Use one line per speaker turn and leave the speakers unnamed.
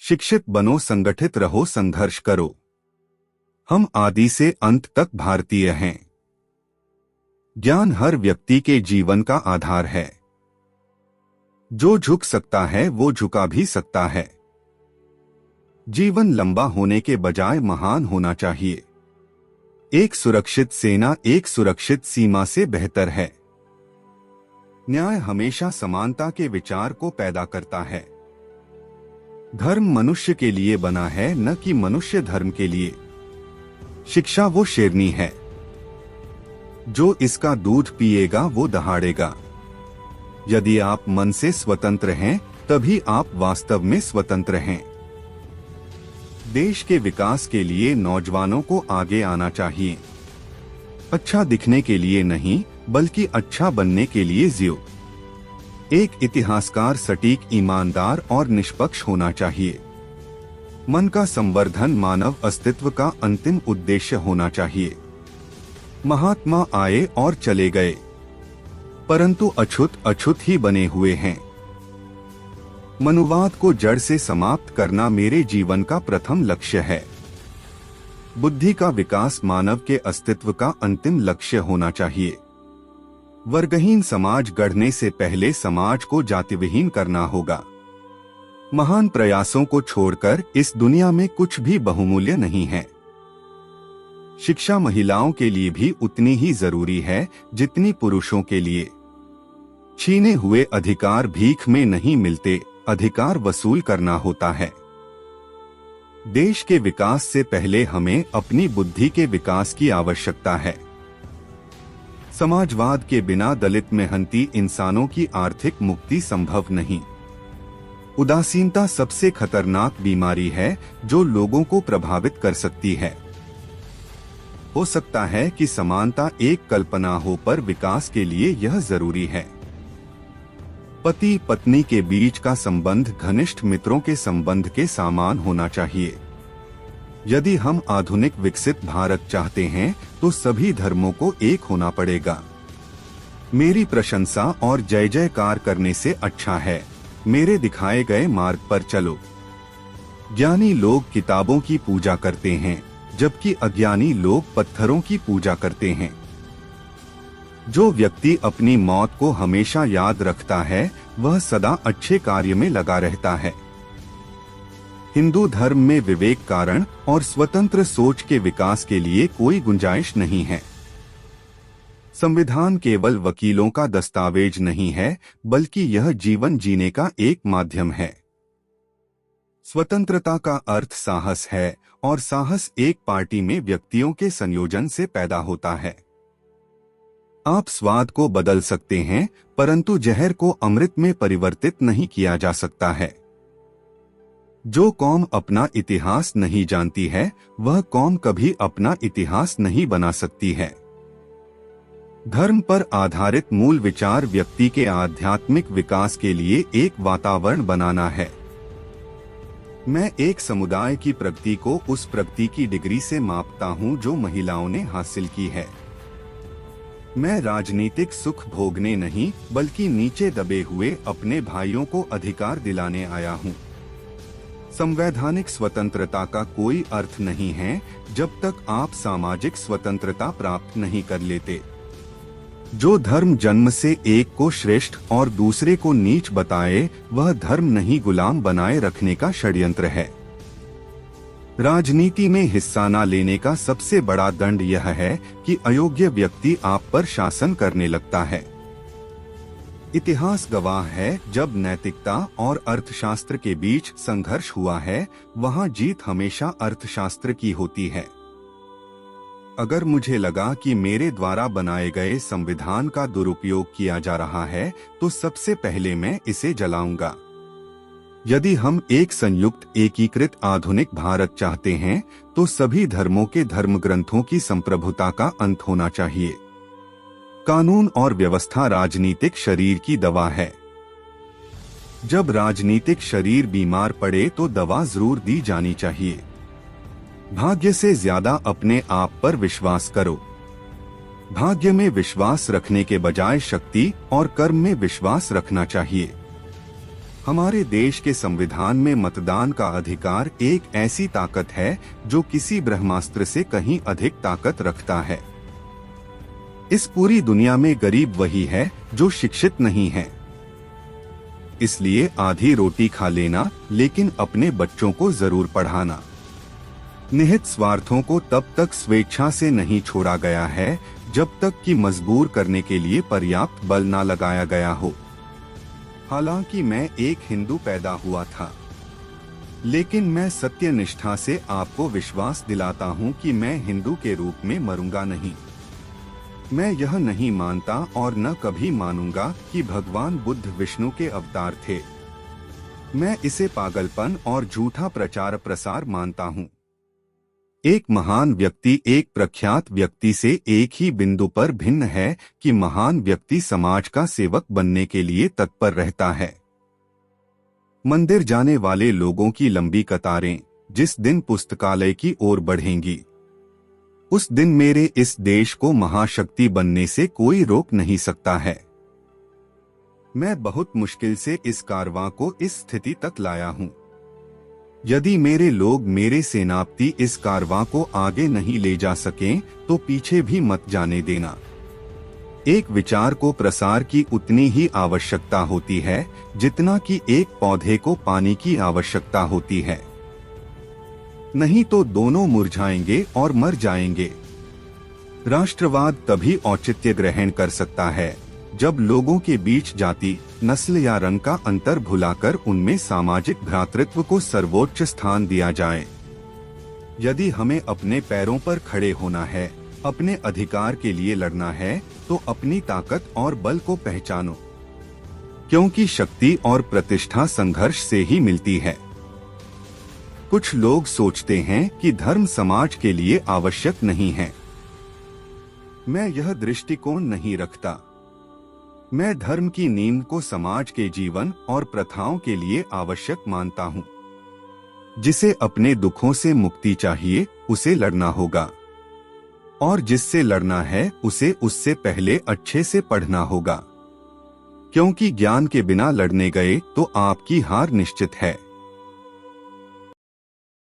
शिक्षित बनो, संगठित रहो, संघर्ष करो। हम आदि से अंत तक भारतीय हैं। ज्ञान हर व्यक्ति के जीवन का आधार है। जो झुक सकता है वो झुका भी सकता है। जीवन लंबा होने के बजाय महान होना चाहिए। एक सुरक्षित सेना एक सुरक्षित सीमा से बेहतर है। न्याय हमेशा समानता के विचार को पैदा करता है। धर्म मनुष्य के लिए बना है, न कि मनुष्य धर्म के लिए। शिक्षा वो शेरनी है, जो इसका दूध पिएगा वो दहाड़ेगा। यदि आप मन से स्वतंत्र हैं, तभी आप वास्तव में स्वतंत्र हैं। देश के विकास के लिए नौजवानों को आगे आना चाहिए। अच्छा दिखने के लिए नहीं, बल्कि अच्छा बनने के लिए जियो। एक इतिहासकार सटीक, ईमानदार और निष्पक्ष होना चाहिए। मन का संवर्धन मानव अस्तित्व का अंतिम उद्देश्य होना चाहिए। महात्मा आए और चले गए, परंतु अछूत अछूत ही बने हुए हैं। मनुवाद को जड़ से समाप्त करना मेरे जीवन का प्रथम लक्ष्य है। बुद्धि का विकास मानव के अस्तित्व का अंतिम लक्ष्य होना चाहिए। वर्गहीन समाज गढ़ने से पहले समाज को जातिविहीन करना होगा। महान प्रयासों को छोड़कर इस दुनिया में कुछ भी बहुमूल्य नहीं है। शिक्षा महिलाओं के लिए भी उतनी ही जरूरी है जितनी पुरुषों के लिए। छीने हुए अधिकार भीख में नहीं मिलते, अधिकार वसूल करना होता है। देश के विकास से पहले हमें अपनी बुद्धि के विकास की आवश्यकता है। समाजवाद के बिना दलित मेहनती इंसानों की आर्थिक मुक्ति संभव नहीं। उदासीनता सबसे खतरनाक बीमारी है जो लोगों को प्रभावित कर सकती है। हो सकता है कि समानता एक कल्पना हो, पर विकास के लिए यह जरूरी है। पति पत्नी के बीच का संबंध घनिष्ठ मित्रों के संबंध के समान होना चाहिए। यदि हम आधुनिक विकसित भारत चाहते हैं तो सभी धर्मों को एक होना पड़ेगा। मेरी प्रशंसा और जय जयकार करने से अच्छा है मेरे दिखाए गए मार्ग पर चलो। ज्ञानी लोग किताबों की पूजा करते हैं, जबकि अज्ञानी लोग पत्थरों की पूजा करते हैं। जो व्यक्ति अपनी मौत को हमेशा याद रखता है वह सदा अच्छे कार्य में लगा रहता है। हिंदू धर्म में विवेक, कारण और स्वतंत्र सोच के विकास के लिए कोई गुंजाइश नहीं है। संविधान केवल वकीलों का दस्तावेज नहीं है, बल्कि यह जीवन जीने का एक माध्यम है। स्वतंत्रता का अर्थ साहस है, और साहस एक पार्टी में व्यक्तियों के संयोजन से पैदा होता है। आप स्वाद को बदल सकते हैं, परंतु जहर को अमृत में परिवर्तित नहीं किया जा सकता है। जो कौम अपना इतिहास नहीं जानती है, वह कौम कभी अपना इतिहास नहीं बना सकती है। धर्म पर आधारित मूल विचार व्यक्ति के आध्यात्मिक विकास के लिए एक वातावरण बनाना है। मैं एक समुदाय की प्रगति को उस प्रगति की डिग्री से मापता हूं जो महिलाओं ने हासिल की है। मैं राजनीतिक सुख भोगने नहीं, बल्कि नीचे दबे हुए अपने भाइयों को अधिकार दिलाने आया हूं। संवैधानिक स्वतंत्रता का कोई अर्थ नहीं है जब तक आप सामाजिक स्वतंत्रता प्राप्त नहीं कर लेते। जो धर्म जन्म से एक को श्रेष्ठ और दूसरे को नीच बताए, वह धर्म नहीं गुलाम बनाए रखने का षड्यंत्र है। राजनीति में हिस्सा न लेने का सबसे बड़ा दंड यह है कि अयोग्य व्यक्ति आप पर शासन करने लगता है। इतिहास गवाह है, जब नैतिकता और अर्थशास्त्र के बीच संघर्ष हुआ है, वहां जीत हमेशा अर्थशास्त्र की होती है। अगर मुझे लगा कि मेरे द्वारा बनाए गए संविधान का दुरुपयोग किया जा रहा है, तो सबसे पहले मैं इसे जलाऊंगा। यदि हम एक संयुक्त एकीकृत आधुनिक भारत चाहते हैं, तो सभी धर्मों के धर्म ग्रंथों की संप्रभुता का अंत होना चाहिए। कानून और व्यवस्था राजनीतिक शरीर की दवा है। जब राजनीतिक शरीर बीमार पड़े तो दवा जरूर दी जानी चाहिए। भाग्य से ज्यादा अपने आप पर विश्वास करो। भाग्य में विश्वास रखने के बजाय शक्ति और कर्म में विश्वास रखना चाहिए। हमारे देश के संविधान में मतदान का अधिकार एक ऐसी ताकत है जो किसी ब्रह्मास्त्र से कहीं अधिक ताकत रखता है। इस पूरी दुनिया में गरीब वही है जो शिक्षित नहीं है। इसलिए आधी रोटी खा लेना, लेकिन अपने बच्चों को जरूर पढ़ाना। निहित स्वार्थों को तब तक स्वेच्छा से नहीं छोड़ा गया है जब तक कि मजबूर करने के लिए पर्याप्त बल न लगाया गया हो। हालांकि मैं एक हिंदू पैदा हुआ था, लेकिन मैं सत्य निष्ठा से आपको विश्वास दिलाता हूं कि मैं हिंदू के रूप में मरूंगा नहीं। मैं यह नहीं मानता और न कभी मानूंगा कि भगवान बुद्ध विष्णु के अवतार थे। मैं इसे पागलपन और झूठा प्रचार प्रसार मानता हूं। एक महान व्यक्ति एक प्रख्यात व्यक्ति से एक ही बिंदु पर भिन्न है कि महान व्यक्ति समाज का सेवक बनने के लिए तत्पर रहता है। मंदिर जाने वाले लोगों की लंबी कतारें जिस दिन पुस्तकालय की ओर बढ़ेंगी, उस दिन मेरे इस देश को महाशक्ति बनने से कोई रोक नहीं सकता है। मैं बहुत मुश्किल से इस कारवां को इस स्थिति तक लाया हूं। यदि मेरे लोग, मेरे सेनापति इस कारवां को आगे नहीं ले जा सकें, तो पीछे भी मत जाने देना। एक विचार को प्रसार की उतनी ही आवश्यकता होती है जितना कि एक पौधे को पानी की आवश्यकता होती है। नहीं तो दोनों मुरझाएंगे और मर जाएंगे। राष्ट्रवाद तभी औचित्य ग्रहण कर सकता है जब लोगों के बीच जाति, नस्ल या रंग का अंतर भुलाकर उनमें सामाजिक भ्रातृत्व को सर्वोच्च स्थान दिया जाए। यदि हमें अपने पैरों पर खड़े होना है, अपने अधिकार के लिए लड़ना है, तो अपनी ताकत और बल को पहचानो, क्योंकि शक्ति और प्रतिष्ठा संघर्ष से ही मिलती है। कुछ लोग सोचते हैं कि धर्म समाज के लिए आवश्यक नहीं है। मैं यह दृष्टिकोण नहीं रखता। मैं धर्म की नींव को समाज के जीवन और प्रथाओं के लिए आवश्यक मानता हूँ। जिसे अपने दुखों से मुक्ति चाहिए, उसे लड़ना होगा, और जिससे लड़ना है उसे उससे पहले अच्छे से पढ़ना होगा, क्योंकि ज्ञान के बिना लड़ने गए तो आपकी हार निश्चित है।